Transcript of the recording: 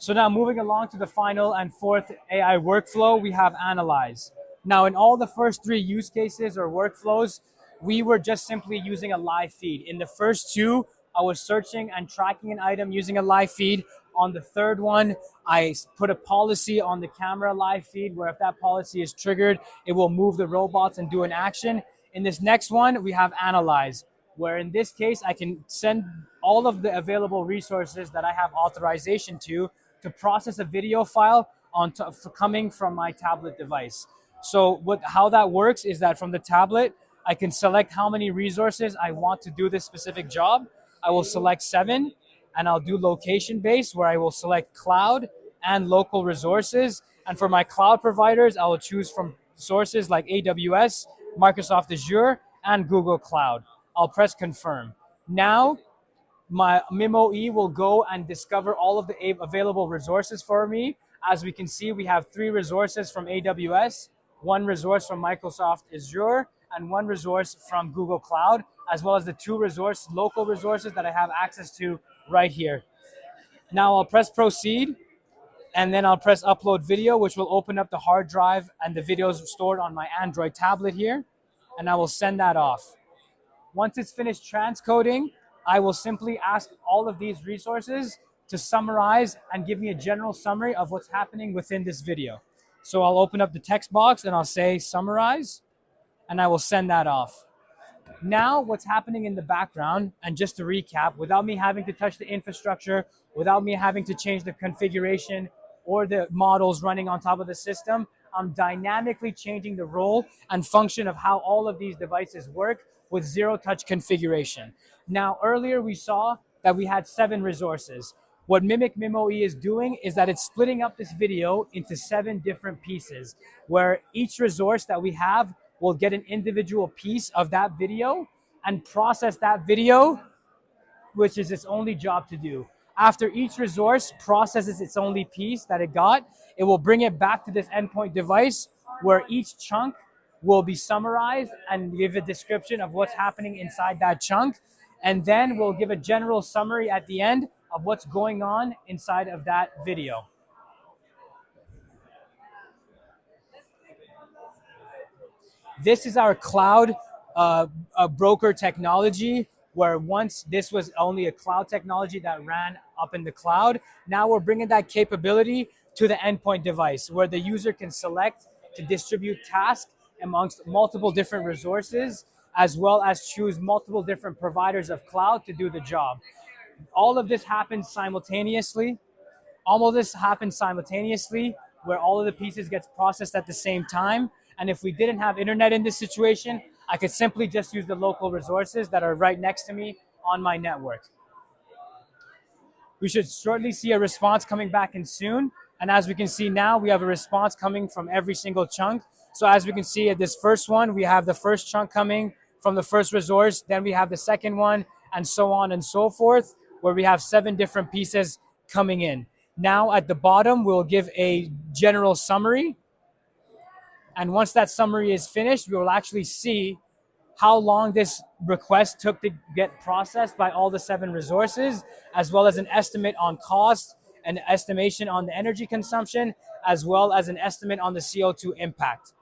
So now moving along to the final and fourth AI workflow, we have analyze. Now in all the first three use cases or workflows, we were just simply using a live feed. In the first two, I was searching and tracking an item using a live feed. On the third one, I put a policy on the camera live feed where if that policy is triggered, it will move the robots and do an action. In this next one, we have analyze, where in this case, I can send all of the available resources that I have authorization to process a video file coming from my tablet device. So how that works is that from the tablet, I can select how many resources I want to do this specific job. I will select 7, and I'll do location based, where I will select cloud and local resources. And for my cloud providers, I will choose from sources like AWS, Microsoft Azure, and Google Cloud. I'll press confirm. Now, my mimOE will go and discover all of the available resources for me. As we can see, we have 3 resources from AWS, 1 resource from Microsoft Azure, and 1 resource from Google Cloud, as well as the 2 local resources that I have access to right here. Now I'll press proceed, and then I'll press upload video, which will open up the hard drive and the videos stored on my Android tablet here, and I will send that off. Once it's finished transcoding, I will simply ask all of these resources to summarize and give me a general summary of what's happening within this video. So I'll open up the text box and I'll say summarize, and I will send that off. Now what's happening in the background, and just to recap, without me having to touch the infrastructure, without me having to change the configuration or the models running on top of the system, I'm dynamically changing the role and function of how all of these devices work with zero-touch configuration. Now, earlier we saw that we had 7 resources. What Mimic mimOE is doing is that it's splitting up this video into 7 different pieces, where each resource that we have will get an individual piece of that video and process that video, which is its only job to do. After each resource processes its only piece that it got, it will bring it back to this endpoint device, where each chunk will be summarized and give a description of what's happening inside that chunk. And then we'll give a general summary at the end of what's going on inside of that video. This is our cloud broker technology, where once this was only a cloud technology that ran up in the cloud. Now we're bringing that capability to the endpoint device, where the user can select to distribute tasks amongst multiple different resources, as well as choose multiple different providers of cloud to do the job. All of this happens simultaneously. All of this happens simultaneously, where all of the pieces gets processed at the same time. And if we didn't have internet in this situation, I could simply just use the local resources that are right next to me on my network. We should shortly see a response coming back in soon. And as we can see now, we have a response coming from every single chunk. So as we can see at this first one, we have the first chunk coming from the first resource, then we have the second one, and so on and so forth, where we have 7 different pieces coming in. Now at the bottom, we'll give a general summary. And once that summary is finished, we will actually see how long this request took to get processed by all the 7 resources, as well as an estimate on cost, an estimation on the energy consumption, as well as an estimate on the CO2 impact.